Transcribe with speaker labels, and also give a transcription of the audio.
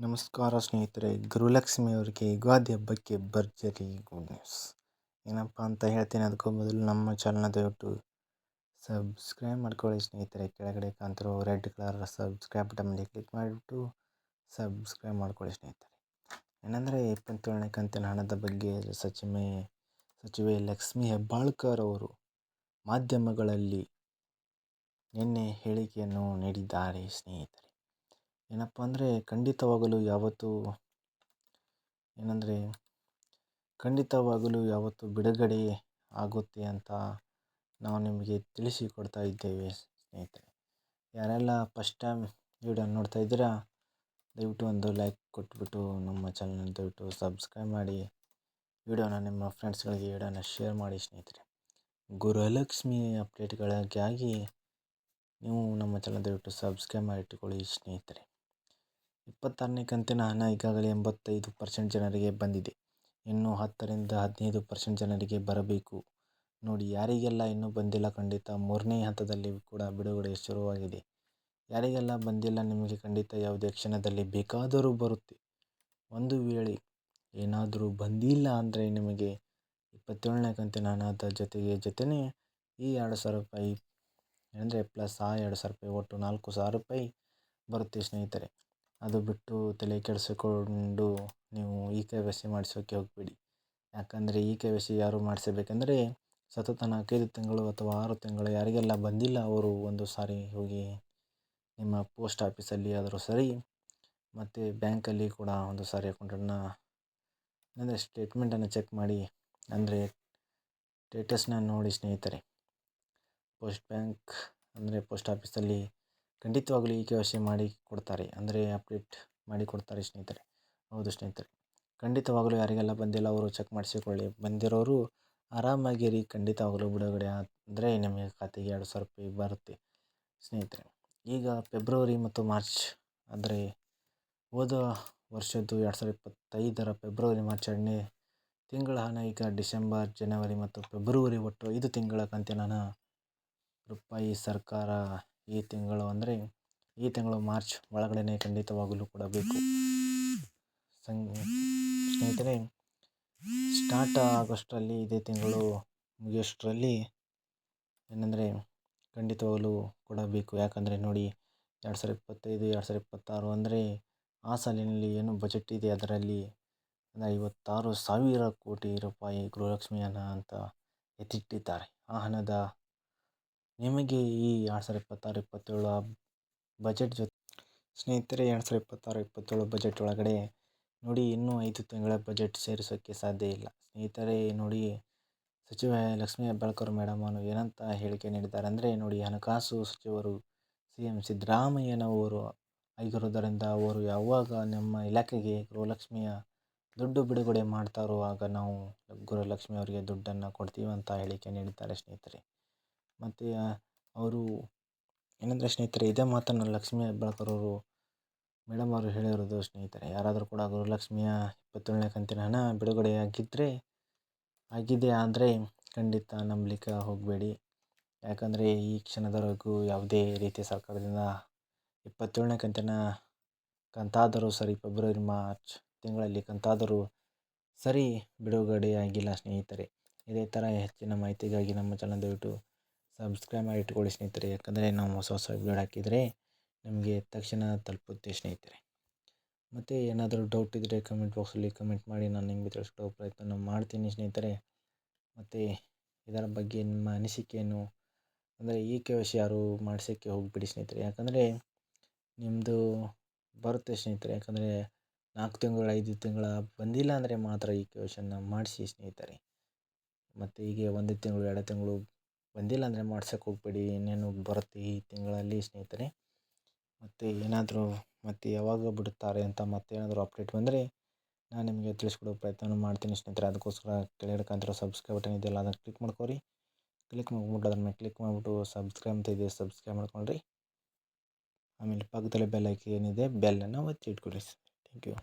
Speaker 1: ನಮಸ್ಕಾರ ಸ್ನೇಹಿತರೆ, ಗುರುಲಕ್ಷ್ಮಿ ಅವರಿಗೆ ಯುಗಾದಿ ಹಬ್ಬಕ್ಕೆ ಭರ್ಜರಿ ಗುಡ್ ನ್ಯೂಸ್. ಏನಪ್ಪ ಅಂತ ಹೇಳ್ತೀನಿ. ಅದಕ್ಕೂ ಮೊದಲು ನಮ್ಮ ಚಾನಲ್ನ ದಯವಿಟ್ಟು ಸಬ್ಸ್ಕ್ರೈಬ್ ಮಾಡ್ಕೊಳ್ಳಿ ಸ್ನೇಹಿತರೆ. ಕೆಳಗಡೆ ಕಾಣ್ತಿರೋ ರೆಡ್ ಕಲರ್ ಸಬ್ಸ್ಕ್ರೈಬ್ ಬಟನ್ ಮೇಲೆ ಕ್ಲಿಕ್ ಮಾಡಿಬಿಟ್ಟು ಸಬ್ಸ್ಕ್ರೈಬ್ ಮಾಡ್ಕೊಳ್ಳಿ ಸ್ನೇಹಿತರೆ. ಏನಂದರೆ 27ನೇ ಕಂತಿನ ಹಣದ ಬಗ್ಗೆ ಸಚಿವೆ ಲಕ್ಷ್ಮಿ ಹೆಬ್ಬಾಳ್ಕರ್ ಅವರು ಮಾಧ್ಯಮಗಳಲ್ಲಿ ನಿನ್ನೆ ಹೇಳಿಕೆಯನ್ನು ನೀಡಿದ್ದಾರೆ ಸ್ನೇಹಿತರೆ. ಏನಪ್ಪ ಅಂದರೆ ಖಂಡಿತವಾಗಲೂ ಯಾವತ್ತು ಬಿಡುಗಡೆ ಆಗುತ್ತೆ ಅಂತ ನಾವು ನಿಮಗೆ ತಿಳಿಸಿಕೊಡ್ತಾ ಇದ್ದೇವೆ ಸ್ನೇಹಿತರೆ. ಯಾರೆಲ್ಲ ಫಸ್ಟ್ ಟೈಮ್ ವಿಡಿಯೋ ನೋಡ್ತಾ ಇದ್ದೀರಾ, ದಯವಿಟ್ಟು ಒಂದು ಲೈಕ್ ಕೊಟ್ಬಿಟ್ಟು ನಮ್ಮ ಚಾನಲ್ನ ದಯವಿಟ್ಟು ಸಬ್ಸ್ಕ್ರೈಬ್ ಮಾಡಿ, ವಿಡಿಯೋನ ನಿಮ್ಮ ಫ್ರೆಂಡ್ಸ್ಗಳಿಗೆ ವಿಡಿಯೋನ ಶೇರ್ ಮಾಡಿ ಸ್ನೇಹಿತರೆ. ಗುರುಲಕ್ಷ್ಮಿ ಅಪ್ಡೇಟ್ಗಳಿಗಾಗಿ ನೀವು ನಮ್ಮ ಚಾನಲ್ ದಯವಿಟ್ಟು ಸಬ್ಸ್ಕ್ರೈಬ್ ಮಾಡಿ ಇಟ್ಟುಕೊಳ್ಳಿ ಸ್ನೇಹಿತರೆ. 26ನೇ ಕಂತಿನ ಹಣ ಈಗಾಗಲೇ 85% ಜನರಿಗೆ ಬಂದಿದೆ. ಇನ್ನು 10ರಿಂದ 15% ಜನರಿಗೆ ಬರಬೇಕು. ನೋಡಿ, ಯಾರಿಗೆಲ್ಲ ಇನ್ನೂ ಬಂದಿಲ್ಲ, ಖಂಡಿತ 3ನೇ ಹಂತದಲ್ಲಿ ಕೂಡ ಬಿಡುಗಡೆ ಶುರುವಾಗಿದೆ. ಯಾರಿಗೆಲ್ಲ ಬಂದಿಲ್ಲ, ನಿಮಗೆ ಖಂಡಿತ ಯಾವುದೇ ಕ್ಷಣದಲ್ಲಿ ಬೇಕಾದರೂ ಬರುತ್ತೆ. ಒಂದು ವೇಳೆ ಏನಾದರೂ ಬಂದಿಲ್ಲ ಅಂದರೆ ನಿಮಗೆ 27ನೇ ಕಂತಿನ ಹಣದ ಜೊತೆನೇ ಈ 2,000 ರೂಪಾಯಿ ಅಂದರೆ ಪ್ಲಸ್ ಆ 2,000 ರೂಪಾಯಿ, ಒಟ್ಟು 4,000 ರೂಪಾಯಿ ಬರುತ್ತೆ ಸ್ನೇಹಿತರೆ. ಅದು ಬಿಟ್ಟು ತಲೆ ಕೆಡಿಸಿಕೊಂಡು ನೀವು KYC ಮಾಡಿಸೋಕ್ಕೆ ಹೋಗಬೇಡಿ. ಯಾಕಂದರೆ KYC ಯಾರು ಮಾಡಿಸಬೇಕಂದ್ರೆ ಸತತ 4-5 ತಿಂಗಳು ಅಥವಾ 6 ತಿಂಗಳು ಯಾರಿಗೆಲ್ಲ ಬಂದಿಲ್ಲ ಅವರು ಒಂದು ಸಾರಿ ಹೋಗಿ ನಿಮ್ಮ ಪೋಸ್ಟ್ ಆಫೀಸಲ್ಲಿ ಆದರೂ ಸರಿ, ಮತ್ತು ಬ್ಯಾಂಕಲ್ಲಿ ಕೂಡ ಒಂದು ಸಾರಿ ಅಕೌಂಟನ್ನು ಅಂದರೆ ಸ್ಟೇಟ್ಮೆಂಟನ್ನು ಚೆಕ್ ಮಾಡಿ, ಅಂದರೆ ಸ್ಟೇಟಸ್ನ ನೋಡಿ ಸ್ನೇಹಿತರೆ. ಪೋಸ್ಟ್ ಆಫೀಸಲ್ಲಿ ಖಂಡಿತವಾಗಲೂ KYC ಮಾಡಿ ಕೊಡ್ತಾರೆ, ಅಂದರೆ ಅಪ್ಡೇಟ್ ಮಾಡಿ ಕೊಡ್ತಾರೆ ಸ್ನೇಹಿತರೆ. ಹೌದು ಸ್ನೇಹಿತರೆ, ಖಂಡಿತವಾಗಲೂ ಯಾರಿಗೆಲ್ಲ ಬಂದಿಲ್ಲ ಅವರು ಚೆಕ್ ಮಾಡಿಸಿಕೊಳ್ಳಿ. ಬಂದಿರೋರು ಆರಾಮಾಗಿರಿ. ಖಂಡಿತವಾಗಲೂ ಬಿಡುಗಡೆ ಅಂದರೆ ನಿಮಗೆ ಖಾತೆಗೆ 2,000 ರೂಪಾಯಿ ಬರುತ್ತೆ ಸ್ನೇಹಿತರೆ. ಈಗ ಫೆಬ್ರವರಿ ಮತ್ತು ಮಾರ್ಚ್ ಅಂದರೆ ಹೋದ ವರ್ಷದ್ದು 2025ರ ಫೆಬ್ರವರಿ ಮಾರ್ಚ್ 2ನೇ ತಿಂಗಳ ಹಣ ಈಗ ಡಿಸೆಂಬರ್, ಜನವರಿ ಮತ್ತು ಫೆಬ್ರವರಿ ಒಟ್ಟು 5 ತಿಂಗಳ ಕಂತಿನ ಹಣ ರೂಪಾಯಿ ಸರ್ಕಾರ ಈ ತಿಂಗಳು ಮಾರ್ಚ್ ಒಳಗಡೆ ಖಂಡಿತವಾಗಲೂ ಕೊಡಬೇಕು ಸ್ನೇಹಿತರೆ. ಸ್ಟಾರ್ಟ್ ಆಗಸ್ಟಲ್ಲಿ ಇದೇ ತಿಂಗಳು ಮುಗಿಯೋಷ್ಟರಲ್ಲಿ ಏನಂದರೆ ಖಂಡಿತವಾಗಲೂ ಕೊಡಬೇಕು. ಯಾಕಂದರೆ ನೋಡಿ, 2025, 2026 ಅಂದರೆ ಆ ಸಾಲಿನಲ್ಲಿ ಏನು ಬಜೆಟ್ ಇದೆ ಅದರಲ್ಲಿ 56,000 ಕೋಟಿ ರೂಪಾಯಿ ಗೃಹಲಕ್ಷ್ಮಿ ಹಣ ಅಂತ ಎತ್ತಿಟ್ಟಿದ್ದಾರೆ. ಆ ಹಣದ ನಿಮಗೆ ಈ 2026-27 ಬಜೆಟ್ ಜೊತೆ ಸ್ನೇಹಿತರೆ, 2026-27 ಬಜೆಟ್ ಒಳಗಡೆ ನೋಡಿ ಇನ್ನೂ 5 ತಿಂಗಳ ಬಜೆಟ್ ಸೇರಿಸೋಕ್ಕೆ ಸಾಧ್ಯ ಇಲ್ಲ ಸ್ನೇಹಿತರೆ. ನೋಡಿ, ಸಚಿವೆ ಲಕ್ಷ್ಮಿ ಹೆಬ್ಬಾಳ್ಕರ್ ಮೇಡಮ್ ಅವರು ಏನಂತ ಹೇಳಿಕೆ ನೀಡಿದ್ದಾರೆ ಅಂದರೆ ನೋಡಿ, ಹಣಕಾಸು ಸಚಿವರು CM ಸಿದ್ದರಾಮಯ್ಯನವರು ಆಗಿರೋದರಿಂದ ಅವರು ಯಾವಾಗ ನಮ್ಮ ಇಲಾಖೆಗೆ ಗೃಹಲಕ್ಷ್ಮಿಯ ದುಡ್ಡು ಬಿಡುಗಡೆ ಮಾಡ್ತಾರೋ ಆಗ ನಾವು ಗೃಹಲಕ್ಷ್ಮಿ ಅವರಿಗೆ ದುಡ್ಡನ್ನು ಕೊಡ್ತೀವಿ ಅಂತ ಹೇಳಿಕೆ ನೀಡಿದ್ದಾರೆ ಸ್ನೇಹಿತರೆ. ಮತ್ತು ಅವರು ಏನಂದರೆ ಸ್ನೇಹಿತರೆ, ಇದೇ ಮಾತನ್ನು ಲಕ್ಷ್ಮಿ ಹೆಬ್ಬಾಳ್ಕರ್ ಅವರು ಮೇಡಮ್ ಅವರು ಹೇಳಿರೋದು ಸ್ನೇಹಿತರೆ. ಯಾರಾದರೂ ಕೂಡ ಗೃಹಲಕ್ಷ್ಮಿಯ 27ನೇ ಕಂತಿನ ಹಣ ಬಿಡುಗಡೆ ಆಗಿದೆ ಆದರೆ ಖಂಡಿತ ನಂಬಲಿಕ್ಕೆ ಹೋಗಬೇಡಿ. ಯಾಕಂದರೆ ಈ ಕ್ಷಣದವರೆಗೂ ಯಾವುದೇ ರೀತಿಯ ಸರ್ಕಾರದಿಂದ 27ನೇ ಕಂತಿನ ಕಂತಾದರೂ ಸರಿ, ಫೆಬ್ರವರಿ ಮಾರ್ಚ್ ತಿಂಗಳಲ್ಲಿ ಕಂತಾದರೂ ಸರಿ ಬಿಡುಗಡೆ ಆಗಿಲ್ಲ ಸ್ನೇಹಿತರೆ. ಇದೇ ಥರ ಹೆಚ್ಚಿನ ಮಾಹಿತಿಗಾಗಿ ನಮ್ಮ ಚಾನಲ್ ದಯವಿಟ್ಟು ಸಬ್ಸ್ಕ್ರೈಬ್ ಮಾಡಿ ಇಟ್ಕೊಳ್ಳಿ ಸ್ನೇಹಿತರೆ. ಯಾಕಂದರೆ ನಾವು ಹೊಸ ವಿಡಿಯೋ ಹಾಕಿದರೆ ನಿಮಗೆ ತಕ್ಷಣ ತಲುಪುತ್ತೆ ಸ್ನೇಹಿತರೆ. ಮತ್ತು ಏನಾದರೂ ಡೌಟ್ ಇದ್ದರೆ ಕಮೆಂಟ್ ಬಾಕ್ಸಲ್ಲಿ ಕಮೆಂಟ್ ಮಾಡಿ, ನಾನು ನಿಮಗೆ ತಿಳಿಸ್ಕೊಡೋ ಪ್ರಯತ್ನ ಮಾಡ್ತೀನಿ ಸ್ನೇಹಿತರೆ. ಮತ್ತು ಇದರ ಬಗ್ಗೆ ನಿಮ್ಮ ಅನಿಸಿಕೆಯನ್ನು ಅಂದರೆ KYC ಯಾರು ಮಾಡಿಸೋಕ್ಕೆ ಹೋಗಬೇಡಿ ಸ್ನೇಹಿತರೆ. ಯಾಕಂದರೆ ನಿಮ್ಮದು ಬರುತ್ತೆ ಸ್ನೇಹಿತರೆ. ಯಾಕಂದರೆ 4 ತಿಂಗಳು 5 ತಿಂಗಳ ಬಂದಿಲ್ಲ ಅಂದರೆ ಮಾತ್ರ KYCಯನ್ನು ಮಾಡಿಸಿ ಸ್ನೇಹಿತರೆ. ಮತ್ತು ಹೀಗೆ 1 ತಿಂಗಳು 2 ತಿಂಗಳು ಬಂದಿಲ್ಲ ಅಂದರೆ ಮಾಡ್ಸೋಕ್ಕೆ ಹೋಗಬೇಡಿ. ಇನ್ನೇನು ಬರುತ್ತೆ ಈ ತಿಂಗಳಲ್ಲಿ ಸ್ನೇಹಿತರೆ. ಮತ್ತು ಏನಾದರೂ ಮತ್ತು ಯಾವಾಗ ಬಿಡುತ್ತಾರೆ ಅಂತ ಮತ್ತೇನಾದರೂ ಅಪ್ಡೇಟ್ ಬಂದರೆ ನಾನು ನಿಮಗೆ ತಿಳಿಸ್ಕೊಡೋ ಪ್ರಯತ್ನ ಮಾಡ್ತೀನಿ ಸ್ನೇಹಿತರೆ. ಅದಕ್ಕೋಸ್ಕರ ಕೆಳಗಡೆ ಕಾಣ್ತಿರೋ ಸಬ್ಸ್ಕ್ರೈಬ್ ಬಟನ್ ಇದೆಯಲ್ಲ, ಅದನ್ನು ಕ್ಲಿಕ್ ಮಾಡ್ಕೊರಿ. ಕ್ಲಿಕ್ ಮಾಡ್ಬಿಟ್ಟು ಅದ್ರ ಮೇಲೆ ಕ್ಲಿಕ್ ಮಾಡಿಬಿಟ್ಟು ಸಬ್ಸ್ಕ್ರೈಬ್ ಅಂತ ಇದೆ, ಸಬ್ಸ್ಕ್ರೈಬ್ ಮಾಡ್ಕೊಳ್ರಿ. ಆಮೇಲೆ ಪಕ್ಕದಲ್ಲಿ ಬೆಲ್ ಐಕನ್ ಏನಿದೆ, ಬೆಲ್ಲನ್ನು ಒತ್ತಿ ಇಟ್ಕೊಳ್ಳಿ. Thank you.